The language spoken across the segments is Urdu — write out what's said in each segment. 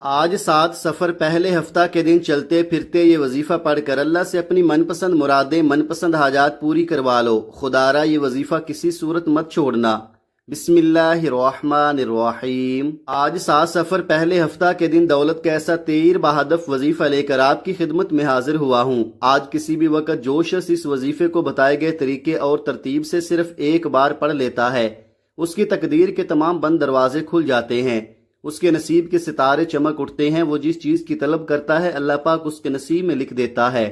آج 7 سفر پہلے ہفتہ کے دن چلتے پھرتے یہ وظیفہ پڑھ کر اللہ سے اپنی من پسند مرادیں من پسند حاجات پوری کروا لو۔ خدارا یہ وظیفہ کسی صورت مت چھوڑنا۔ بسم اللہ الرحمن الرحیم۔ آج 7 سفر پہلے ہفتہ کے دن دولت کا ایسا تیر بہدف وظیفہ لے کر آپ کی خدمت میں حاضر ہوا ہوں۔ آج کسی بھی وقت جو شخص اس وظیفے کو بتائے گئے طریقے اور ترتیب سے صرف ایک بار پڑھ لیتا ہے، اس کی تقدیر کے تمام بند دروازے کھل جاتے ہیں، اس کے نصیب کے ستارے چمک اٹھتے ہیں۔ وہ جس چیز کی طلب کرتا ہے اللہ پاک اس کے نصیب میں لکھ دیتا ہے۔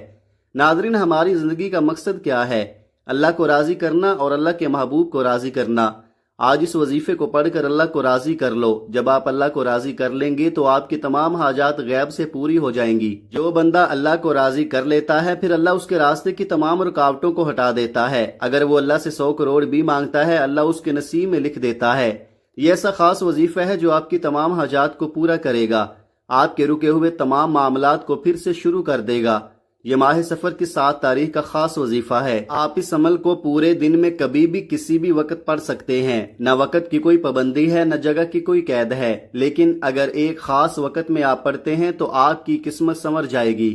ناظرین، ہماری زندگی کا مقصد کیا ہے؟ اللہ کو راضی کرنا اور اللہ کے محبوب کو راضی کرنا۔ آج اس وظیفے کو پڑھ کر اللہ کو راضی کر لو۔ جب آپ اللہ کو راضی کر لیں گے تو آپ کی تمام حاجات غیب سے پوری ہو جائیں گی۔ جو بندہ اللہ کو راضی کر لیتا ہے پھر اللہ اس کے راستے کی تمام رکاوٹوں کو ہٹا دیتا ہے۔ اگر وہ اللہ سے 100 کروڑ بھی مانگتا ہے اللہ اس کے نصیب میں لکھ دیتا ہے۔ یہ ایسا خاص وظیفہ ہے جو آپ کی تمام حاجات کو پورا کرے گا، آپ کے رکے ہوئے تمام معاملات کو پھر سے شروع کر دے گا۔ یہ ماہ سفر کی 7 تاریخ کا خاص وظیفہ ہے۔ آپ اس عمل کو پورے دن میں کبھی بھی کسی بھی وقت پڑھ سکتے ہیں۔ نہ وقت کی کوئی پابندی ہے نہ جگہ کی کوئی قید ہے، لیکن اگر ایک خاص وقت میں آپ پڑھتے ہیں تو آپ کی قسمت سنور جائے گی،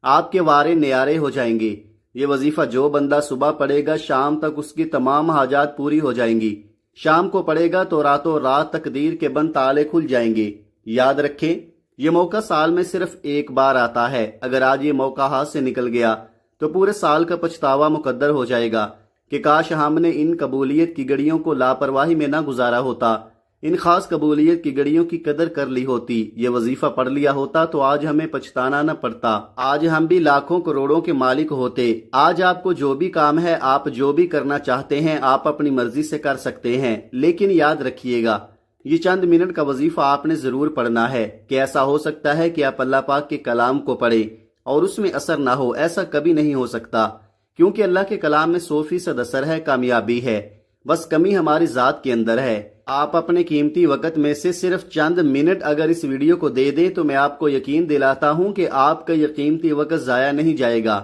آپ کے وارے نیارے ہو جائیں گے۔ یہ وظیفہ جو بندہ صبح پڑھے گا شام تک اس کی تمام حاجات پوری ہو جائیں گی۔ شام کو پڑھے گا تو راتوں رات تقدیر کے بند تالے کھل جائیں گے۔ یاد رکھیں، یہ موقع سال میں صرف ایک بار آتا ہے۔ اگر آج یہ موقع ہاتھ سے نکل گیا تو پورے سال کا پچھتاوا مقدر ہو جائے گا کہ کاش ہم نے ان قبولیت کی گھڑیوں کو لاپرواہی میں نہ گزارا ہوتا، ان خاص قبولیت کی گھڑیوں کی قدر کر لی ہوتی، یہ وظیفہ پڑھ لیا ہوتا تو آج ہمیں پچھتانا نہ پڑتا، آج ہم بھی لاکھوں کروڑوں کے مالک ہوتے۔ آج آپ کو جو بھی کام ہے، آپ جو بھی کرنا چاہتے ہیں، آپ اپنی مرضی سے کر سکتے ہیں۔ لیکن یاد رکھیے گا، یہ چند منٹ کا وظیفہ آپ نے ضرور پڑھنا ہے۔ کہ ایسا ہو سکتا ہے کہ آپ اللہ پاک کے کلام کو پڑھیں اور اس میں اثر نہ ہو، ایسا کبھی نہیں ہو سکتا، کیونکہ اللہ کے کلام میں 100% اثر ہے، کامیابی ہے، بس کمی ہماری ذات کے اندر ہے۔ آپ اپنے قیمتی وقت میں سے صرف چند منٹ اگر اس ویڈیو کو دے دیں تو میں آپ کو یقین دلاتا ہوں کہ آپ کا یہ قیمتی وقت ضائع نہیں جائے گا۔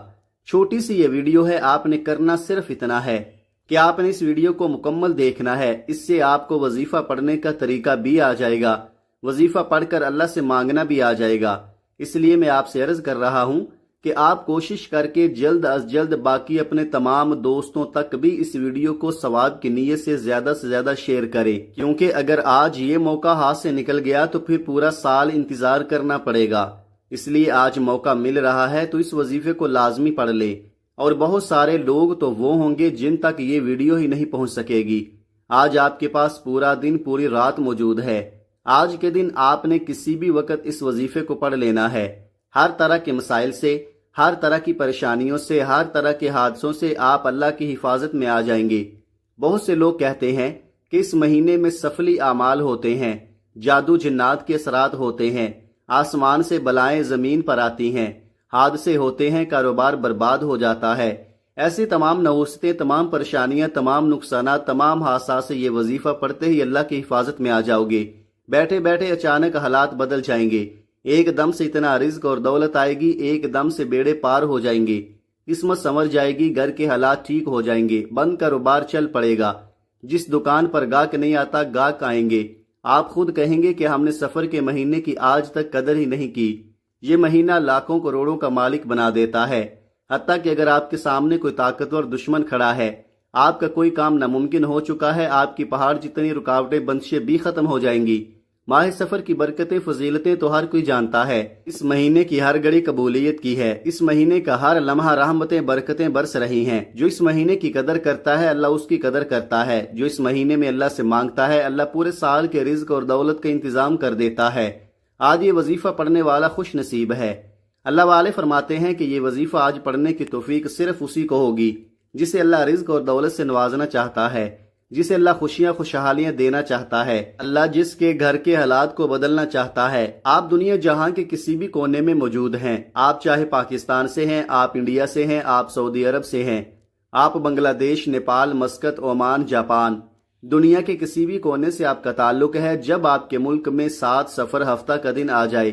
چھوٹی سی یہ ویڈیو ہے، آپ نے کرنا صرف اتنا ہے کہ آپ نے اس ویڈیو کو مکمل دیکھنا ہے۔ اس سے آپ کو وظیفہ پڑھنے کا طریقہ بھی آ جائے گا، وظیفہ پڑھ کر اللہ سے مانگنا بھی آ جائے گا۔ اس لیے میں آپ سے عرض کر رہا ہوں کہ آپ کوشش کر کے جلد از جلد باقی اپنے تمام دوستوں تک بھی اس ویڈیو کو ثواب کی نیت سے زیادہ شیئر کریں، کیونکہ اگر آج یہ موقع ہاتھ سے نکل گیا تو پھر پورا سال انتظار کرنا پڑے گا۔ اس لیے آج موقع مل رہا ہے تو اس وظیفے کو لازمی پڑھ لیں، اور بہت سارے لوگ تو وہ ہوں گے جن تک یہ ویڈیو ہی نہیں پہنچ سکے گی۔ آج آپ کے پاس پورا دن پوری رات موجود ہے۔ آج کے دن آپ نے کسی بھی وقت اس وظیفے کو پڑھ لینا ہے۔ ہر طرح کے مسائل سے، ہر طرح کی پریشانیوں سے، ہر طرح کے حادثوں سے آپ اللہ کی حفاظت میں آ جائیں گے۔ بہت سے لوگ کہتے ہیں کہ اس مہینے میں سفلی اعمال ہوتے ہیں، جادو جنات کے اثرات ہوتے ہیں، آسمان سے بلائیں زمین پر آتی ہیں، حادثے ہوتے ہیں، کاروبار برباد ہو جاتا ہے۔ ایسی تمام نحوستیں، تمام پریشانیاں، تمام نقصانات، تمام حادثات سے یہ وظیفہ پڑھتے ہی اللہ کی حفاظت میں آ جاؤ گے۔ بیٹھے بیٹھے اچانک حالات بدل جائیں گے، ایک دم سے اتنا رزق اور دولت آئے گی، ایک دم سے بیڑے پار ہو جائیں گے، قسمت سنور جائے گی، گھر کے حالات ٹھیک ہو جائیں گے، بند کاروبار چل پڑے گا، جس دکان پر گاہک نہیں آتا گاہک آئیں گے۔ آپ خود کہیں گے کہ ہم نے سفر کے مہینے کی آج تک قدر ہی نہیں کی۔ یہ مہینہ لاکھوں کروڑوں کا مالک بنا دیتا ہے، حتیٰ کہ اگر آپ کے سامنے کوئی طاقتور دشمن کھڑا ہے، آپ کا کوئی کام ناممکن ہو چکا ہے، آپ کی پہاڑ جتنی رکاوٹیں بندشیں بھی ختم ہو جائیں گی۔ ماہ سفر کی برکتیں فضیلتیں تو ہر کوئی جانتا ہے۔ اس مہینے کی ہر گھڑی قبولیت کی ہے، اس مہینے کا ہر لمحہ رحمتیں برکتیں برس رہی ہیں۔ جو اس مہینے کی قدر کرتا ہے اللہ اس کی قدر کرتا ہے، جو اس مہینے میں اللہ سے مانگتا ہے اللہ پورے سال کے رزق اور دولت کا انتظام کر دیتا ہے۔ آج یہ وظیفہ پڑھنے والا خوش نصیب ہے۔ اللہ والے فرماتے ہیں کہ یہ وظیفہ آج پڑھنے کی توفیق صرف اسی کو ہوگی جسے اللہ رزق اور دولت سے نوازنا چاہتا ہے، جسے اللہ خوشیاں خوشحالیاں دینا چاہتا ہے، اللہ جس کے گھر کے حالات کو بدلنا چاہتا ہے۔ آپ دنیا جہاں کے کسی بھی کونے میں موجود ہیں، آپ چاہے پاکستان سے ہیں، آپ انڈیا سے ہیں، آپ سعودی عرب سے ہیں، آپ بنگلہ دیش، نیپال، مسقط، عمان، جاپان، دنیا کے کسی بھی کونے سے آپ کا تعلق ہے، جب آپ کے ملک میں 7 سفر ہفتہ کا دن آ جائے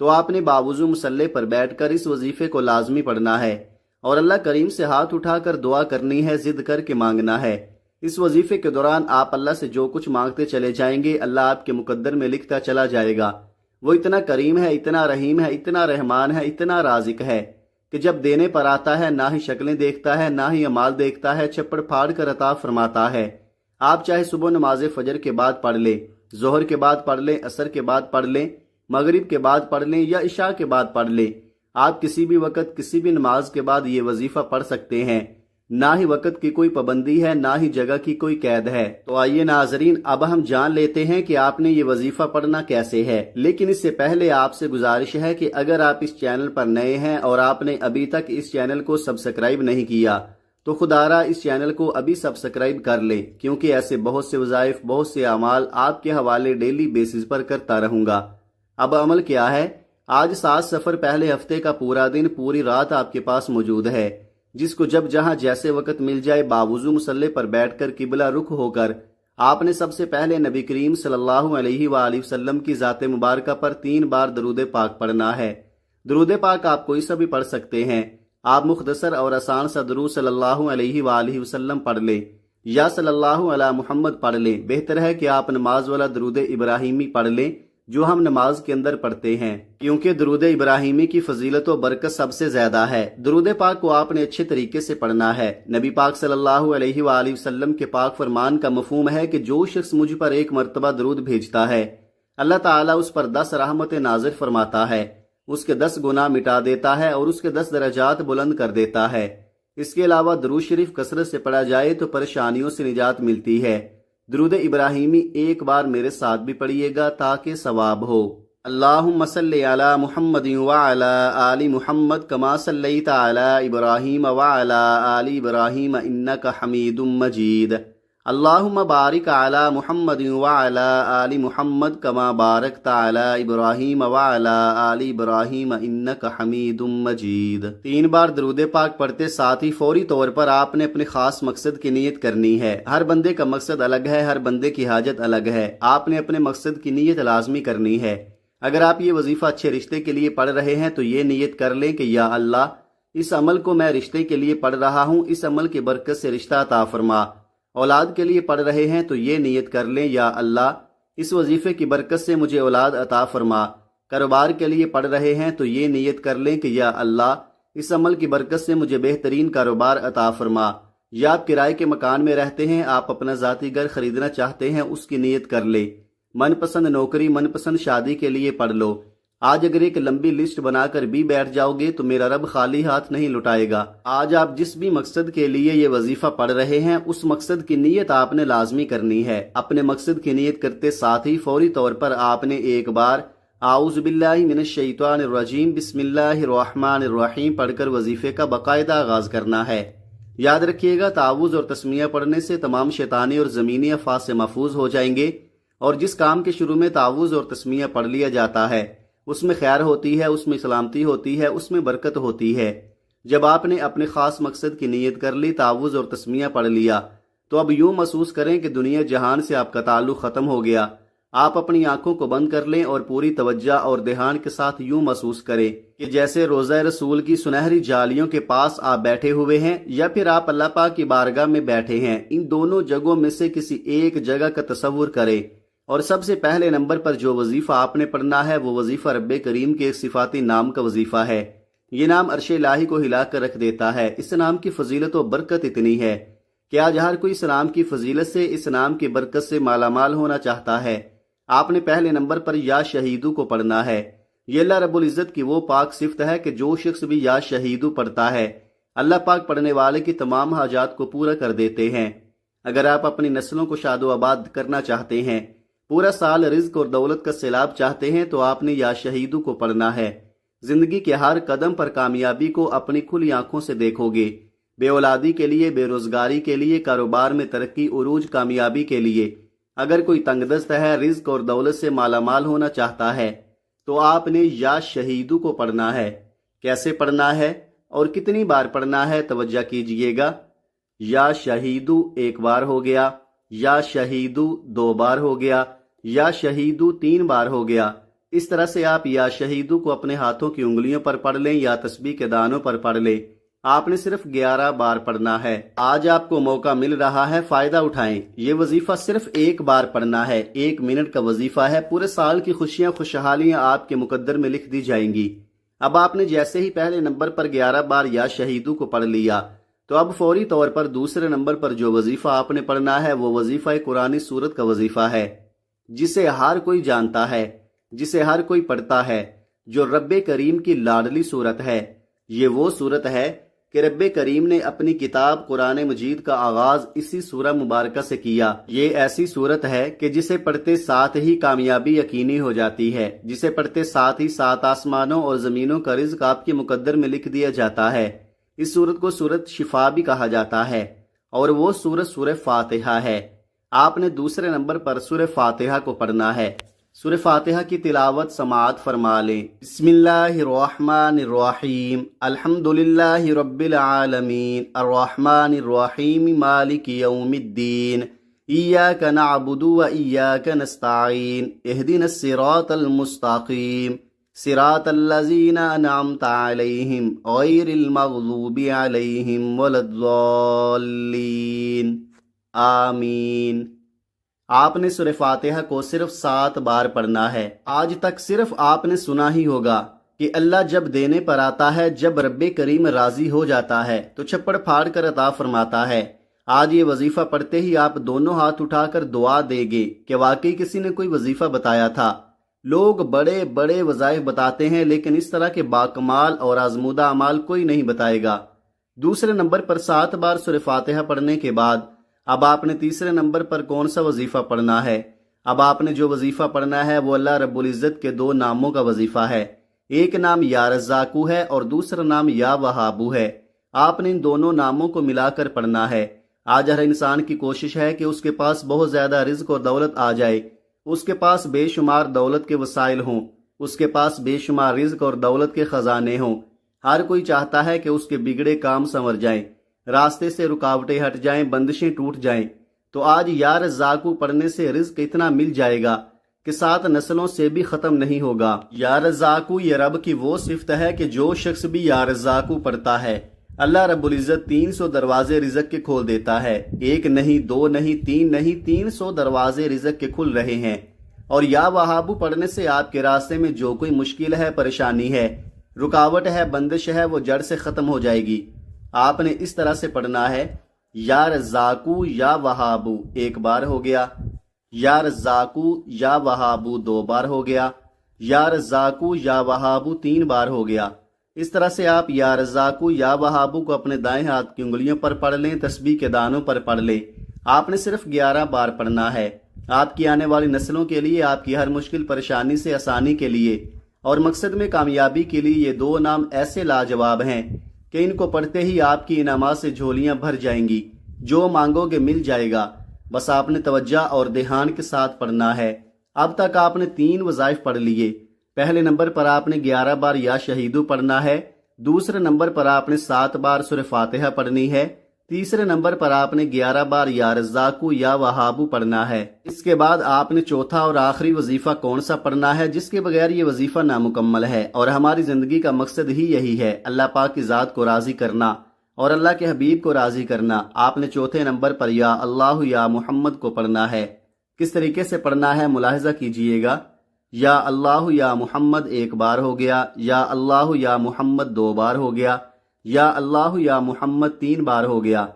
تو آپ نے باوضو مصلے پر بیٹھ کر اس وظیفے کو لازمی پڑھنا ہے، اور اللہ کریم سے ہاتھ اٹھا کر دعا کرنی ہے، ضد کر کے مانگنا ہے۔ اس وظیفے کے دوران آپ اللہ سے جو کچھ مانگتے چلے جائیں گے اللہ آپ کے مقدر میں لکھتا چلا جائے گا، وہ اتنا کریم ہے، اتنا رحیم ہے، اتنا رحمان ہے، اتنا رازق ہے کہ جب دینے پر آتا ہے نہ ہی شکلیں دیکھتا ہے، نہ ہی اعمال دیکھتا ہے، چھپڑ پھاڑ کر عطا فرماتا ہے۔ آپ چاہے صبح نماز فجر کے بعد پڑھ لیں، ظہر کے بعد پڑھ لیں، عصر کے بعد پڑھ لیں، مغرب کے بعد پڑھ لیں یا عشاء کے بعد پڑھ لیں، آپ کسی بھی وقت کسی بھی نماز کے بعد یہ وظیفہ پڑھ سکتے ہیں۔ نہ ہی وقت کی کوئی پابندی ہے، نہ ہی جگہ کی کوئی قید ہے۔ تو آئیے ناظرین، اب ہم جان لیتے ہیں کہ آپ نے یہ وظیفہ پڑھنا کیسے ہے۔ لیکن اس سے پہلے آپ سے گزارش ہے کہ اگر آپ اس چینل پر نئے ہیں اور آپ نے ابھی تک اس چینل کو سبسکرائب نہیں کیا تو خدارا اس چینل کو ابھی سبسکرائب کر لیں، کیونکہ ایسے بہت سے وظائف، بہت سے اعمال آپ کے حوالے ڈیلی بیسز پر کرتا رہوں گا۔ اب عمل کیا ہے؟ آج 7 سفر پہلے ہفتے کا پورا دن، پوری رات آپ کے پاس موجود ہے، جس کو جب جہاں جیسے وقت مل جائے باوضو مصلے پر بیٹھ کر قبلہ رخ ہو کر آپ نے سب سے پہلے نبی کریم صلی اللہ علیہ وآلہ وسلم کی ذات مبارکہ پر 3 بار درود پاک پڑھنا ہے۔ درود پاک آپ کوئی سا بھی پڑھ سکتے ہیں، آپ مختصر اور آسان سا درود صلی اللہ علیہ وآلہ وسلم پڑھ لیں یا صلی اللہ علی محمد پڑھ لیں۔ بہتر ہے کہ آپ نماز والا درود ابراہیمی پڑھ لیں جو ہم نماز کے اندر پڑھتے ہیں، کیونکہ درود ابراہیمی کی فضیلت و برکت سب سے زیادہ ہے۔ درود پاک کو آپ نے اچھے طریقے سے پڑھنا ہے۔ نبی پاک صلی اللہ علیہ وآلہ وسلم کے پاک فرمان کا مفہوم ہے کہ جو شخص مجھ پر 1 مرتبہ درود بھیجتا ہے، اللہ تعالیٰ اس پر 10 رحمتیں نازل فرماتا ہے، اس کے 10 گناہ مٹا دیتا ہے اور اس کے 10 درجات بلند کر دیتا ہے۔ اس کے علاوہ درود شریف کثرت سے پڑھا جائے تو پریشانیوں سے نجات ملتی ہے۔ درود ابراہیمی ایک بار میرے ساتھ بھی پڑھیے گا تاکہ ثواب ہو۔ اللہم صلی علی محمد وعلی آل محمد کما صلیت علی ابراہیم وعلی آل ابراہیم انک حمید مجید۔ اللہم بارک علی محمد وعلی آل محمد کما بارکت علی ابراہیم وعلی آل ابراہیم انک حمید مجید۔ 3 بار درود پاک پڑھتے ساتھ ہی فوری طور پر آپ نے اپنے خاص مقصد کی نیت کرنی ہے۔ ہر بندے کا مقصد الگ ہے، ہر بندے کی حاجت الگ ہے، آپ نے اپنے مقصد کی نیت لازمی کرنی ہے۔ اگر آپ یہ وظیفہ اچھے رشتے کے لیے پڑھ رہے ہیں تو یہ نیت کر لیں کہ یا اللہ، اس عمل کو میں رشتے کے لیے پڑھ رہا ہوں، اس عمل کی برکت سے رشتہ عطا فرما۔ اولاد کے لیے پڑھ رہے ہیں تو یہ نیت کر لیں یا اللہ، اس وظیفے کی برکت سے مجھے اولاد عطا فرما۔ کاروبار کے لیے پڑھ رہے ہیں تو یہ نیت کر لیں کہ یا اللہ، اس عمل کی برکت سے مجھے بہترین کاروبار عطا فرما۔ یا آپ کرائے کے مکان میں رہتے ہیں، آپ اپنا ذاتی گھر خریدنا چاہتے ہیں، اس کی نیت کر لیں۔ من پسند نوکری، من پسند شادی کے لیے پڑھ لو۔ آج اگر ایک لمبی لسٹ بنا کر بھی بیٹھ جاؤ گے تو میرا رب خالی ہاتھ نہیں لوٹائے گا۔ آج آپ جس بھی مقصد کے لیے یہ وظیفہ پڑھ رہے ہیں، اس مقصد کی نیت آپ نے لازمی کرنی ہے۔ اپنے مقصد کی نیت کرتے ساتھ ہی فوری طور پر آپ نے 1 بار اعوذ باللہ من الشیطان الرجیم بسم اللہ الرحمن الرحیم پڑھ کر وظیفے کا باقاعدہ آغاز کرنا ہے۔ یاد رکھیے گا، تعوذ اور تسمیہ پڑھنے سے تمام شیطانی اور زمینی افات سے محفوظ ہو جائیں گے، اور جس کام کے شروع میں تعوذ اور تسمیہ پڑھ لیا جاتا ہے اس میں خیر ہوتی ہے، اس میں سلامتی ہوتی ہے، اس میں برکت ہوتی ہے۔ جب آپ نے اپنے خاص مقصد کی نیت کر لی، تعوذ اور تسمیہ پڑھ لیا، تو اب یوں محسوس کریں کہ دنیا جہان سے آپ کا تعلق ختم ہو گیا۔ آپ اپنی آنکھوں کو بند کر لیں اور پوری توجہ اور دھیان کے ساتھ یوں محسوس کریں کہ جیسے روضہ رسول کی سنہری جالیوں کے پاس آپ بیٹھے ہوئے ہیں یا پھر آپ اللہ پاک کی بارگاہ میں بیٹھے ہیں۔ ان دونوں جگہوں میں سے کسی ایک جگہ کا تصور کریں، اور سب سے پہلے نمبر پر جو وظیفہ آپ نے پڑھنا ہے وہ وظیفہ رب کریم کے ایک صفاتی نام کا وظیفہ ہے۔ یہ نام عرش الہی کو ہلا کر رکھ دیتا ہے۔ اس نام کی فضیلت و برکت اتنی ہے کہ آج ہر کوئی اس نام کی فضیلت سے، اس نام کی برکت سے مالا مال ہونا چاہتا ہے۔ آپ نے پہلے نمبر پر یا شہیدو کو پڑھنا ہے۔ یہ اللہ رب العزت کی وہ پاک صفت ہے کہ جو شخص بھی یا شہیدو پڑھتا ہے، اللہ پاک پڑھنے والے کی تمام حاجات کو پورا کر دیتے ہیں۔ اگر آپ اپنی نسلوں کو شاد و آباد کرنا چاہتے ہیں، پورا سال رزق اور دولت کا سیلاب چاہتے ہیں، تو آپ نے یا شہیدو کو پڑھنا ہے۔ زندگی کے ہر قدم پر کامیابی کو اپنی کھلی آنکھوں سے دیکھو گے۔ بے اولادی کے لیے، بے روزگاری کے لیے، کاروبار میں ترقی، عروج، کامیابی کے لیے اگر کوئی تنگ دست ہے، رزق اور دولت سے مالا مال ہونا چاہتا ہے، تو آپ نے یا شہیدو کو پڑھنا ہے۔ کیسے پڑھنا ہے اور کتنی بار پڑھنا ہے، توجہ کیجئے گا۔ یا شہیدو 1 بار ہو گیا، یا شہیدو 2 بار ہو گیا، یا شہیدو 3 بار ہو گیا۔ اس طرح سے آپ یا شہیدو کو اپنے ہاتھوں کی انگلیوں پر پڑھ لیں یا تسبیح کے دانوں پر پڑھ لیں۔ آپ نے صرف 11 بار پڑھنا ہے۔ آج آپ کو موقع مل رہا ہے، فائدہ اٹھائیں۔ یہ وظیفہ صرف ایک بار پڑھنا ہے، 1 منٹ کا وظیفہ ہے۔ پورے سال کی خوشیاں خوشحالیاں آپ کے مقدر میں لکھ دی جائیں گی۔ اب آپ نے جیسے ہی پہلے نمبر پر 11 بار یا شہیدوں کو پڑھ لیا تو اب فوری طور پر دوسرے نمبر پر جو وظیفہ آپ نے پڑھنا ہے وہ وظیفہ قرآن سورت کا وظیفہ ہے، جسے ہر کوئی جانتا ہے، جسے ہر کوئی پڑھتا ہے، جو رب کریم کی لاڈلی صورت ہے۔ یہ وہ صورت ہے کہ رب کریم نے اپنی کتاب قرآن مجید کا آغاز اسی سورہ مبارکہ سے کیا۔ یہ ایسی صورت ہے کہ جسے پڑھتے ساتھ ہی کامیابی یقینی ہو جاتی ہے، جسے پڑھتے ساتھ ہی 7 آسمانوں اور زمینوں کا رزق آپ کے مقدر میں لکھ دیا جاتا ہے۔ اس سورت کو سورت شفا بھی کہا جاتا ہے، اور وہ سورت سورہ فاتحہ ہے۔ آپ نے دوسرے نمبر پر سورہ فاتحہ کو پڑھنا ہے۔ سورہ فاتحہ کی تلاوت سماعت فرما لیں۔ بسم اللہ الرحمن الرحیم، الحمدللہ رب العالمین، الرحمن الرحیم، مالک یوم الدین، ایاک نعبد و ایاک نستعین، اہدنا الصراط المستقیم، صراط الذین انعمت علیہم غیر المغضوب علیہم ولا الضالین، آمین۔ آپ نے سورہ فاتحہ کو صرف 7 بار پڑھنا ہے۔ آج تک صرف آپ نے سنا ہی ہوگا کہ اللہ جب دینے پر آتا ہے، جب رب کریم راضی ہو جاتا ہے تو چھپڑ پھاڑ کر عطا فرماتا ہے۔ آج یہ وظیفہ پڑھتے ہی آپ دونوں ہاتھ اٹھا کر دعا دیں گے کہ واقعی کسی نے کوئی وظیفہ بتایا تھا۔ لوگ بڑے بڑے وظائف بتاتے ہیں، لیکن اس طرح کے باکمال اور آزمودہ اعمال کوئی نہیں بتائے گا۔ دوسرے نمبر پر 7 بار سورہ فاتحہ پڑھنے کے بعد اب آپ نے تیسرے نمبر پر کون سا وظیفہ پڑھنا ہے؟ اب آپ نے جو وظیفہ پڑھنا ہے وہ اللہ رب العزت کے 2 ناموں کا وظیفہ ہے۔ ایک نام یا رزاقو ہے اور دوسرا نام یا وہابو ہے۔ آپ نے ان دونوں ناموں کو ملا کر پڑھنا ہے۔ آج ہر انسان کی کوشش ہے کہ اس کے پاس بہت زیادہ رزق اور دولت آ جائے، اس کے پاس بے شمار دولت کے وسائل ہوں، اس کے پاس بے شمار رزق اور دولت کے خزانے ہوں۔ ہر کوئی چاہتا ہے کہ اس کے بگڑے کام سنور جائیں، راستے سے رکاوٹیں ہٹ جائیں، بندشیں ٹوٹ جائیں۔ تو آج یا رزاقو پڑھنے سے رزق اتنا مل جائے گا کہ 7 نسلوں سے بھی ختم نہیں ہوگا۔ یا رزاقو یہ رب کی وہ صفت ہے کہ جو شخص بھی یا رزاقو پڑھتا ہے، اللہ رب العزت 300 دروازے رزق کے کھول دیتا ہے۔ 1 نہیں، 2 نہیں، 3 نہیں، 300 دروازے رزق کے کھل رہے ہیں۔ اور یا وہابو پڑھنے سے آپ کے راستے میں جو کوئی مشکل ہے، پریشانی ہے، رکاوٹ ہے، بندش ہے، وہ جڑ سے ختم ہو جائے گی۔ آپ نے اس طرح سے پڑھنا ہے، یا رزاقو یا وہابو 1 بار ہو گیا، یا رزاقو یا وہابو 2 بار ہو گیا، یا رزاقو یا وہابو 3 بار ہو گیا۔ اس طرح سے آپ یا رزاقو یا وہابو کو اپنے دائیں ہاتھ کی انگلیوں پر پڑھ لیں، تسبیح کے دانوں پر پڑھ لیں۔ آپ نے صرف 11 بار پڑھنا ہے۔ آپ کی آنے والی نسلوں کے لیے، آپ کی ہر مشکل پریشانی سے آسانی کے لیے اور مقصد میں کامیابی کے لیے یہ 2 نام ایسے لاجواب ہیں کہ ان کو پڑھتے ہی آپ کی انعامات سے جھولیاں بھر جائیں گی۔ جو مانگو گے مل جائے گا، بس آپ نے توجہ اور دھیان کے ساتھ پڑھنا ہے۔ اب تک آپ نے 3 وظائف پڑھ لیے۔ پہلے نمبر پر آپ نے 11 بار یا شہیدو پڑھنا ہے، دوسرے نمبر پر آپ نے 7 بار سورہ فاتحہ پڑھنی ہے، تیسرے نمبر پر آپ نے 11 بار یا رزاقو یا وہابو پڑھنا ہے۔ اس کے بعد آپ نے چوتھا اور آخری وظیفہ کون سا پڑھنا ہے جس کے بغیر یہ وظیفہ نامکمل ہے، اور ہماری زندگی کا مقصد ہی یہی ہے، اللہ پاک کی ذات کو راضی کرنا اور اللہ کے حبیب کو راضی کرنا۔ آپ نے چوتھے نمبر پر یا اللہ یا محمد کو پڑھنا ہے۔ کس طریقے سے پڑھنا ہے ملاحظہ کیجئے گا۔ یا اللہ یا محمد 1 بار ہو گیا، یا اللہ یا محمد 2 بار ہو گیا، یا اللہ یا محمد 3 بار ہو گیا۔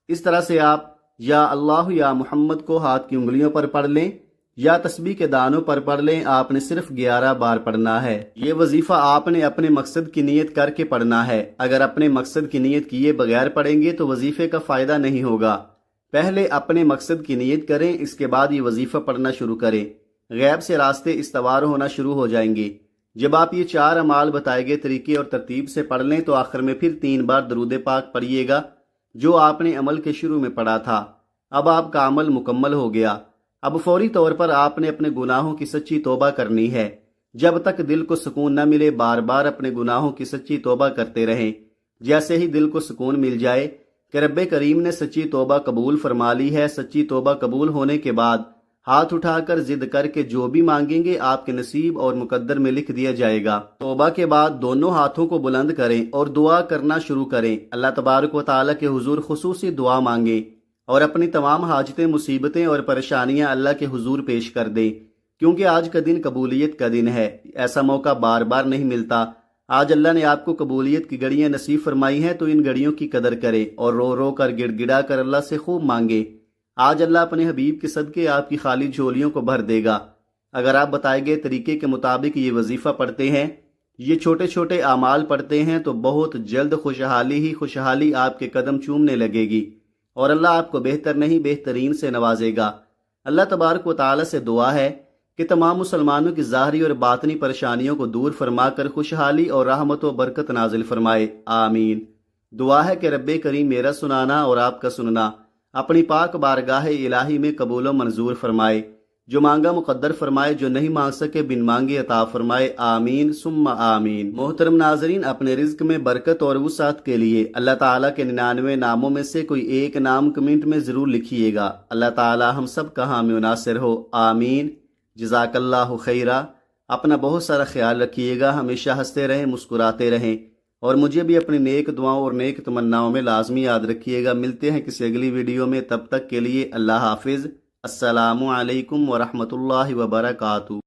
اس طرح سے آپ یا اللہ یا محمد کو ہاتھ کی انگلیوں پر پڑھ لیں یا تسبیح کے دانوں پر پڑھ لیں۔ آپ نے صرف 11 بار پڑھنا ہے۔ یہ وظیفہ آپ نے اپنے مقصد کی نیت کر کے پڑھنا ہے۔ اگر اپنے مقصد کی نیت کیے بغیر پڑھیں گے تو وظیفے کا فائدہ نہیں ہوگا۔ پہلے اپنے مقصد کی نیت کریں، اس کے بعد یہ وظیفہ پڑھنا شروع کریں۔ غیب سے راستے استوار ہونا شروع ہو جائیں گے۔ جب آپ یہ 4 اعمال بتائے گئے طریقے اور ترتیب سے پڑھ لیں تو آخر میں پھر 3 بار درود پاک پڑھیے گا جو آپ نے عمل کے شروع میں پڑھا تھا۔ اب آپ کا عمل مکمل ہو گیا۔ اب فوری طور پر آپ نے اپنے گناہوں کی سچی توبہ کرنی ہے۔ جب تک دل کو سکون نہ ملے بار بار اپنے گناہوں کی سچی توبہ کرتے رہیں۔ جیسے ہی دل کو سکون مل جائے کہ رب کریم نے سچی توبہ قبول فرما لی ہے، سچی توبہ قبول ہونے کے بعد ہاتھ اٹھا کر ضد کر کے جو بھی مانگیں گے آپ کے نصیب اور مقدر میں لکھ دیا جائے گا۔ توبہ کے بعد دونوں ہاتھوں کو بلند کریں اور دعا کرنا شروع کریں۔ اللہ تبارک و تعالیٰ کے حضور خصوصی دعا مانگیں اور اپنی تمام حاجتیں، مصیبتیں اور پریشانیاں اللہ کے حضور پیش کر دیں، کیونکہ آج کا دن قبولیت کا دن ہے۔ ایسا موقع بار بار نہیں ملتا۔ آج اللہ نے آپ کو قبولیت کی گھڑیاں نصیب فرمائی ہیں، تو ان گھڑیوں کی قدر کریں اور رو رو کر گڑ گڑا کر اللہ سے خوب مانگیں۔ آج اللہ اپنے حبیب کے صدقے آپ کی خالی جھولیوں کو بھر دے گا۔ اگر آپ بتائے گئے طریقے کے مطابق یہ وظیفہ پڑھتے ہیں، یہ چھوٹے چھوٹے اعمال پڑھتے ہیں، تو بہت جلد خوشحالی ہی خوشحالی آپ کے قدم چومنے لگے گی اور اللہ آپ کو بہتر نہیں بہترین سے نوازے گا۔ اللہ تبارک و تعالیٰ سے دعا ہے کہ تمام مسلمانوں کی ظاہری اور باطنی پریشانیوں کو دور فرما کر خوشحالی اور رحمت و برکت نازل فرمائے، آمین۔ دعا ہے کہ رب کریم میرا سنانا اور آپ کا سننا اپنی پاک بارگاہ الہی میں قبول و منظور فرمائے، جو مانگا مقدر فرمائے، جو نہیں مانگ سکے بن مانگے عطا فرمائے، آمین ثم آمین۔ محترم ناظرین، اپنے رزق میں برکت اور وسعت کے لیے اللہ تعالیٰ کے 99 ناموں میں سے کوئی ایک نام کمنٹ میں ضرور لکھیے گا۔ اللہ تعالیٰ ہم سب کا حامی و ناصر ہو، آمین۔ جزاک اللہ خیرہ۔ اپنا بہت سارا خیال رکھیے گا، ہمیشہ ہنستے رہیں، مسکراتے رہیں، اور مجھے بھی اپنی نیک دعاؤں اور نیک تمناؤں میں لازمی یاد رکھیے گا۔ ملتے ہیں کسی اگلی ویڈیو میں، تب تک کے لیے اللہ حافظ۔ السلام علیکم ورحمۃ اللہ وبرکاتہ۔